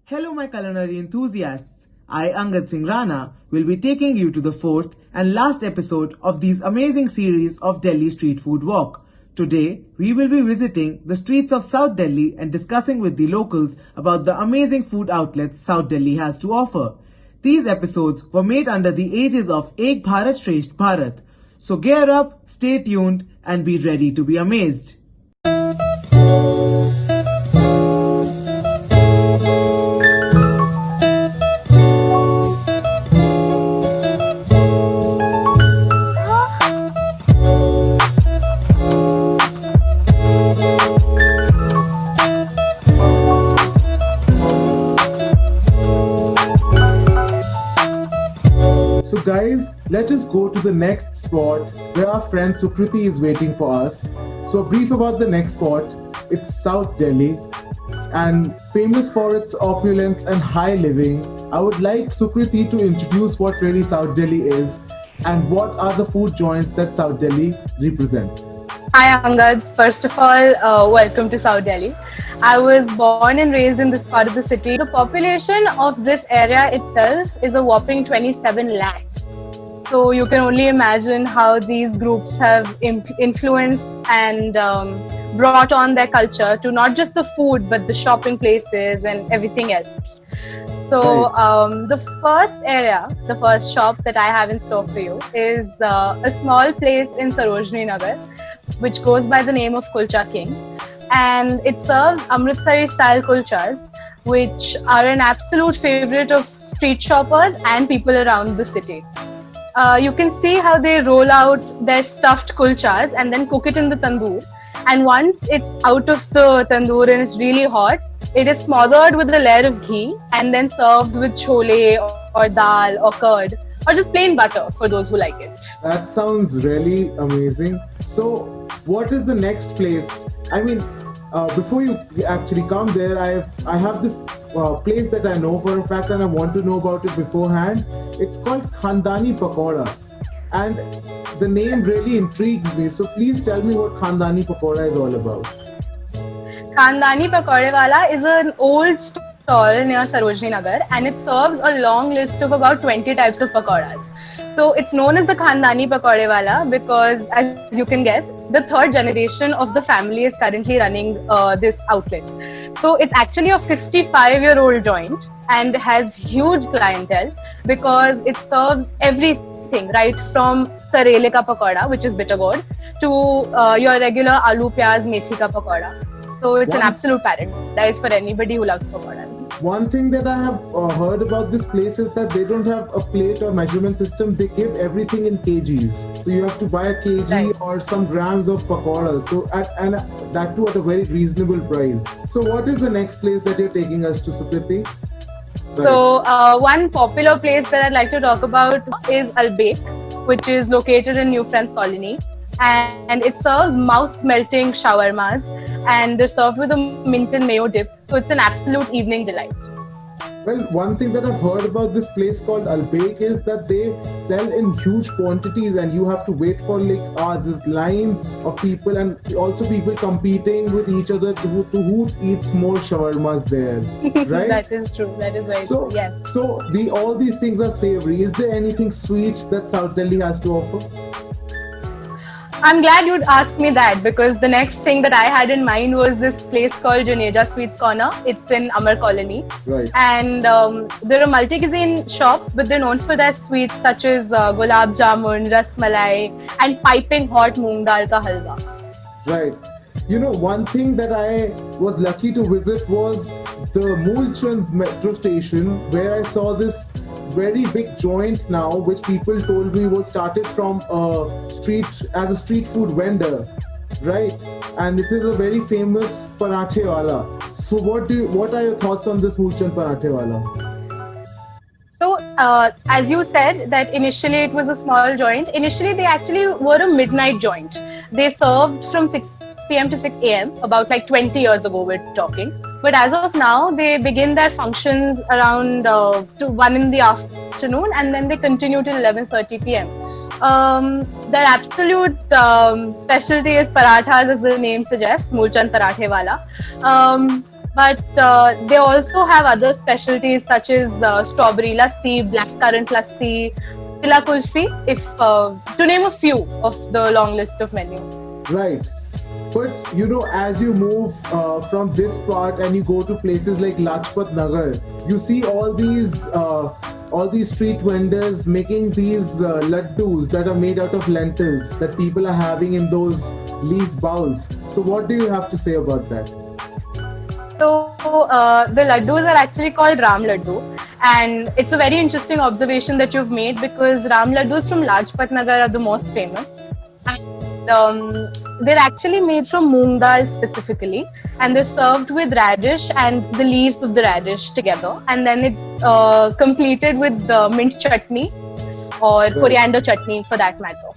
Hello, my culinary enthusiasts. I, Angad Singh Rana, will be taking you to the fourth and last episode of these amazing series of Delhi Street Food Walk. Today, we will be visiting the streets of South Delhi and discussing with the locals about the amazing food outlets South Delhi has to offer. These episodes were made under the aegis of Ek Bharat Shreshtha Bharat. So gear up, stay tuned, and be ready to be amazed. So guys, let us go to the next spot where our friend Sukriti is waiting for us. So a brief about the next spot. It's South Delhi and famous for its opulence and high living. I would like Sukriti to introduce what really South Delhi is and what are the food joints that South Delhi represents. Hi Angad, first of all, welcome to South Delhi. I was born and raised in this part of the city. The population of this area itself is a whopping 27 lakhs. So you can only imagine how these groups have influenced and brought on their culture to not just the food but the shopping places and everything else. So the first shop that I have in store for you is a small place in Sarojini Nagar, which goes by the name of Kulcha King. And it serves Amritsari style kulchas, which are an absolute favorite of street shoppers and people around the city. You can see how they roll out their stuffed kulchas and then cook it in the tandoor. And once it's out of the tandoor and it's really hot, it is smothered with a layer of ghee and then served with chole or dal or curd or just plain butter for those who like it. That sounds really amazing. So what is the next place? I mean, before you actually come there, I have this place that I know for a fact and I want to know about it beforehand. It's called Khandani Pakoda and the name really intrigues me. So please tell me what Khandani Pakoda is all about. Khandani Pakode Wala is an old stall near Sarojini Nagar and it serves a long list of about 20 types of pakodas. So it's known as the Khandani Pakode Wala because, as you can guess, the third generation of the family is currently running this outlet. So it's actually a 55-year-old joint and has huge clientele because it serves everything right from karele ka pakoda, which is bitter gourd, to your regular aloo pyaz methi ka pakoda. So it's an absolute paradise for anybody who loves pakodas. One thing that I have heard about this place is that they don't have a plate or measurement system. They give everything in kgs. So you have to buy a kg or some grams of pakoras. So and that too at a very reasonable price. So what is the next place that you're taking us to, Sukriti? So one popular place that I'd like to talk about is Al-Baik, which is located in New Friends Colony. And it serves mouth-melting shawarmas and they're served with a mint and mayo dip. So it's an absolute evening delight. Well, one thing that I've heard about this place called Al-Baik is that they sell in huge quantities and you have to wait for like hours. There's lines of people and also people competing with each other to who eats more shawarmas there, right? That is true. That is very true. Yes. So all these things are savory. Is there anything sweet that South Delhi has to offer? I'm glad you'd asked me that because the next thing that I had in mind was this place called Juneja Sweets Corner. It's in Amar Colony. Right. And they're a multi-cuisine shop, but they're known for their sweets such as gulab jamun, ras malai, and piping hot moong dal ka halwa. Right. You know, one thing that I was lucky to visit was the Moolchand metro station where I saw this very big joint now, which people told me was started from as a street food vendor, right? And it is a very famous parathe wala. So what are your thoughts on this Moolchand parathe wala? So as you said that initially it was a small joint. Initially they actually were a midnight joint. They served from 6 p.m. to 6 a.m. about like 20 years ago we're talking. But as of now, they begin their functions around 1 in the afternoon and then they continue till 11:30 p.m. Their absolute specialty is parathas, as the name suggests, Moolchand Parathe Wala. But they also have other specialties such as strawberry lassi, blackcurrant lassi, tila kulfi, if to name a few of the long list of menu. Right. But as you move from this part and you go to places like Lajpat Nagar, you see all these street vendors making these laddoos that are made out of lentils that people are having in those leaf bowls. So, what do you have to say about that? So the laddoos are actually called Ram Laddoo, and it's a very interesting observation that you've made because Ram Laddoos from Lajpat Nagar are the most famous. And, they're actually made from moong dal specifically, and they're served with radish and the leaves of the radish together, and then it's completed with mint chutney or Right. coriander chutney for that matter.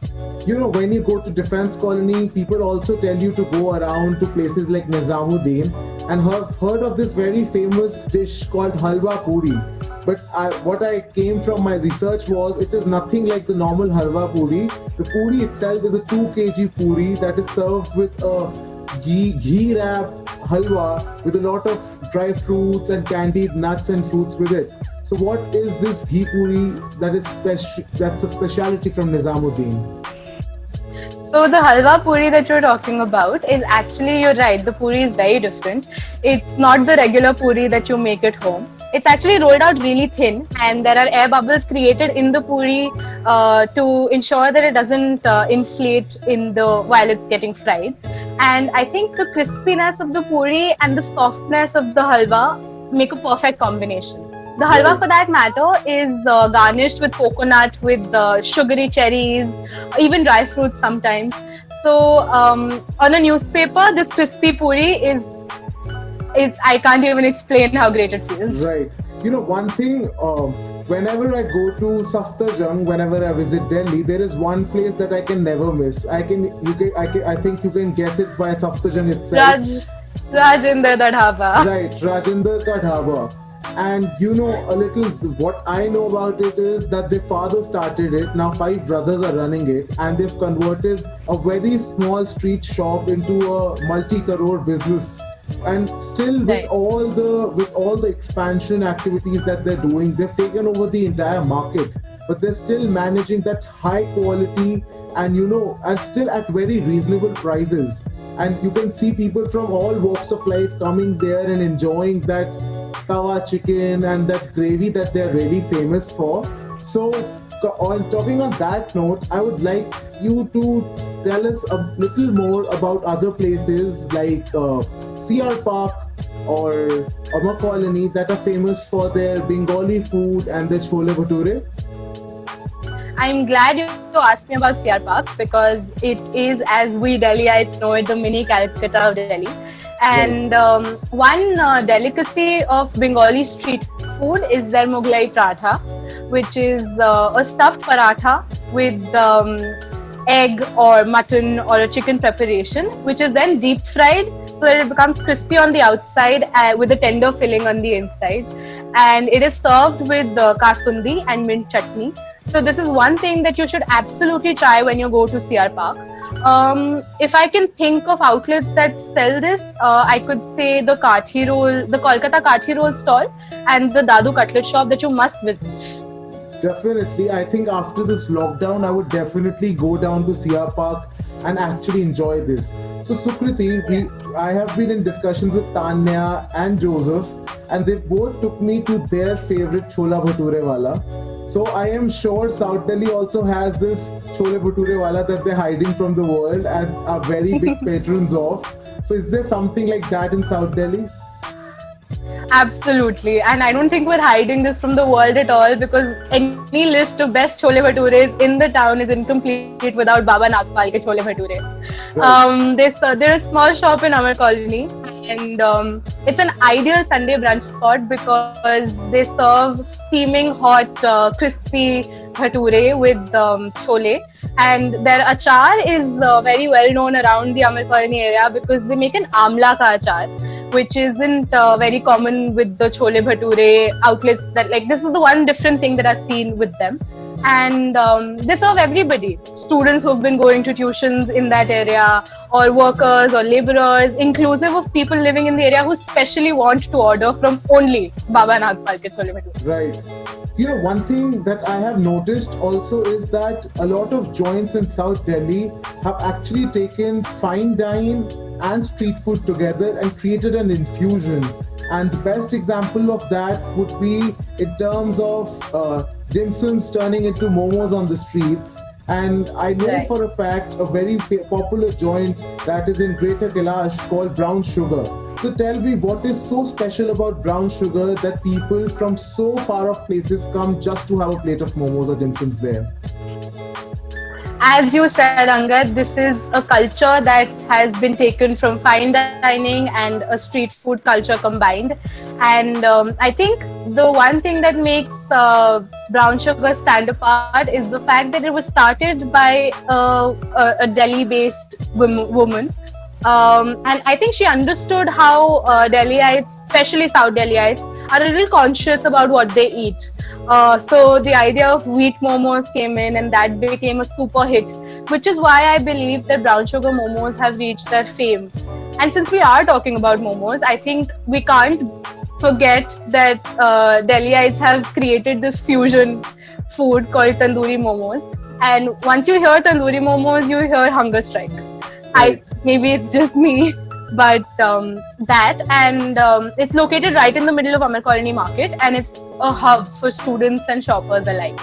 When you go to Defense Colony, people also tell you to go around to places like Nizamuddin and have heard of this very famous dish called halwa puri. But what I came from my research was it is nothing like the normal halwa puri. The puri itself is a 2 kg puri that is served with a ghee wrapped halwa with a lot of dry fruits and candied nuts and fruits with it. So what is this ghee puri that's a specialty from Nizamuddin? So the halwa puri that you're talking about is actually, you're right, the puri is very different. It's not the regular puri that you make at home. It's actually rolled out really thin, and there are air bubbles created in the puri to ensure that it doesn't inflate while it's getting fried. And I think the crispiness of the puri and the softness of the halwa make a perfect combination. The halwa, for that matter, is garnished with coconut, with sugary cherries, even dry fruits sometimes. So on a newspaper, this crispy puri is I can't even explain how great it feels. Right. One thing, whenever I go to Safdarjung, whenever I visit Delhi, there is one place that I can never miss. I think you can guess it by Safdarjung itself. Rajinder the dhaba. Right, Rajinder ka dhaba. And a little, what I know about it is that their father started it. Now 5 brothers are running it, and they've converted a very small street shop into a multi-crore business. And still, with Right. all the expansion activities that they're doing, they've taken over the entire market. But they're still managing that high quality and and still at very reasonable prices. And you can see people from all walks of life coming there and enjoying that tawa chicken and that gravy that they're really famous for. So, talking on that note, I would like you to tell us a little more about other places like CR Park or Amar Colony that are famous for their Bengali food and their chole bhature. I'm glad you asked me about CR Park because it is, as we Delhiites know it, the mini Calcutta of Delhi. And one delicacy of Bengali street food is their Mughlai paratha, which is a stuffed paratha with egg or mutton or a chicken preparation, which is then deep fried so that it becomes crispy on the outside with a tender filling on the inside. And it is served with kasundi and mint chutney. So this is one thing that you should absolutely try when you go to CR Park. If I can think of outlets that sell this, I could say the Kolkata Kathi roll stall and the Dadu cutlet shop that you must visit. Definitely, I think after this lockdown, I would definitely go down to CR Park and actually enjoy this. So Sukriti, I have been in discussions with Tanya and Joseph, and they both took me to their favorite chola bhature wala. So I am sure South Delhi also has this chole bhature wala that they're hiding from the world and are very big patrons of. So is there something like that in South Delhi? Absolutely, and I don't think we're hiding this from the world at all because any list of best chole bhatures in the town is incomplete without Baba Nagpal ke chole bhature. Right. They're a small shop in our colony, and it's an ideal Sunday brunch spot because they serve steaming hot, crispy bhature with chole. And their achar is very well known around the Amar Colony area because they make an amla ka achar, which isn't very common with the chole bhature outlets. That, like, this is the one different thing that I've seen with them. and they serve everybody. Students who've been going to tuitions in that area, or workers or laborers, inclusive of people living in the area who specially want to order from only Baba Nagpal ke chole bhature. Right. One thing that I have noticed also is that a lot of joints in South Delhi have actually taken fine dine and street food together and created an infusion. And the best example of that would be in terms of dim sums turning into momos on the streets. And I know Right. for a fact a very popular joint that is in Greater Kailash called Brown Sugar. So tell me, what is so special about brown sugar that people from so far off places come just to have a plate of momos or dim sums there? As you said, Angad, this is a culture that has been taken from fine dining and a street food culture combined. And I think the one thing that makes brown sugar stand apart is the fact that it was started by a Delhi-based woman. And I think she understood how Delhiites, especially South Delhiites, are a little conscious about what they eat. So the idea of wheat momos came in, and that became a super hit, which is why I believe that brown sugar momos have reached their fame. And since we are talking about momos, I think we can't forget that Delhiites have created this fusion food called tandoori momos. And once you hear tandoori momos, you hear hunger strike. Right. Maybe it's just me, but that, and it's located right in the middle of Amar Colony Market, and it's a hub for students and shoppers alike.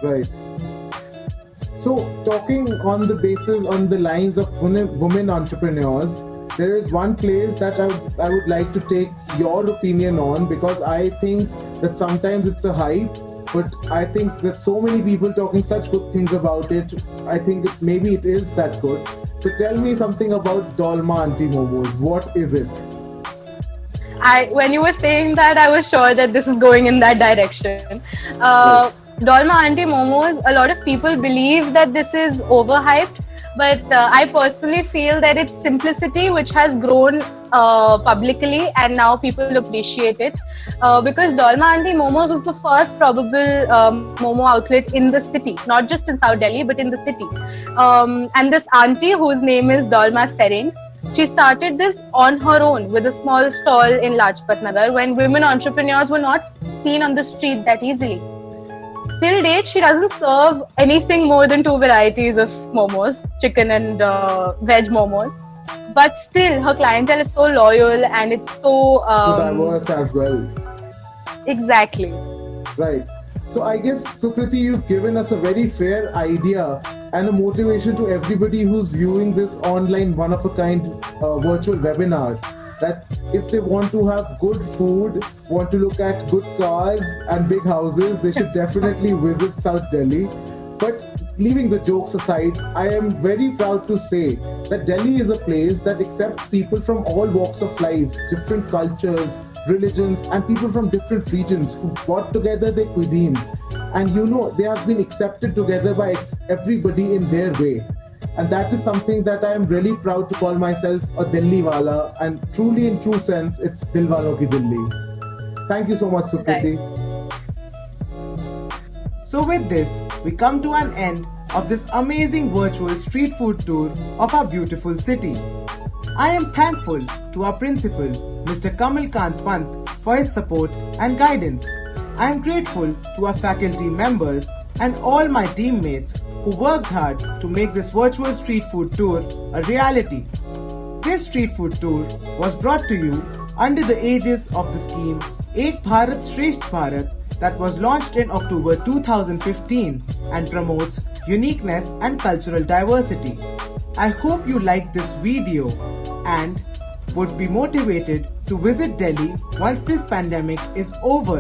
Right. So, talking on the lines of women entrepreneurs, there is one place that I would like to take your opinion on, because I think that sometimes it's a hype, but I think that so many people talking such good things about it, I think maybe it is that good. So tell me something about Dolma Auntie Momos. What is it? When you were saying that, I was sure that this is going in that direction. Right. Dolma Auntie Momos, a lot of people believe that this is overhyped, but I personally feel that it's simplicity which has grown publicly, and now people appreciate it. Because Dolma Auntie Momos was the first probable momo outlet in the city, not just in South Delhi, but in the city. And this auntie, whose name is Dolma Sereng, she started this on her own with a small stall in Lajpat Nagar when women entrepreneurs were not seen on the street that easily. Till date, she doesn't serve anything more than 2 varieties of momos, chicken and veg momos. But still, her clientele is so loyal, and it's so Diverse as well. Exactly. Right. So I guess, Sukriti, you've given us a very fair idea and a motivation to everybody who's viewing this online one-of-a-kind virtual webinar, that if they want to have good food, want to look at good cars and big houses, they should definitely visit South Delhi. But leaving the jokes aside, I am very proud to say that Delhi is a place that accepts people from all walks of life, different cultures, religions, and people from different regions who brought together their cuisines. And they have been accepted together by everybody in their way. And that is something that I am really proud to call myself a Delhi wala, and truly in true sense, it's Dil Walon Ki Delhi. Thank you so much, Sukriti. So with this, we come to an end of this amazing virtual street food tour of our beautiful city. I am thankful to our principal, Mr. Kamal Kant Pant, for his support and guidance. I am grateful to our faculty members and all my teammates who worked hard to make this virtual street food tour a reality. This street food tour was brought to you under the aegis of the scheme Ek Bharat Shreshtha Bharat that was launched in October 2015 and promotes uniqueness and cultural diversity. I hope you liked this video and would be motivated to visit Delhi once this pandemic is over.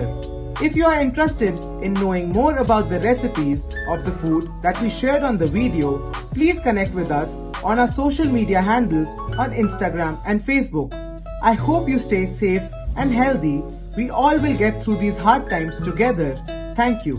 If you are interested in knowing more about the recipes of the food that we shared on the video, please connect with us on our social media handles on Instagram and Facebook. I hope you stay safe and healthy. We all will get through these hard times together. Thank you.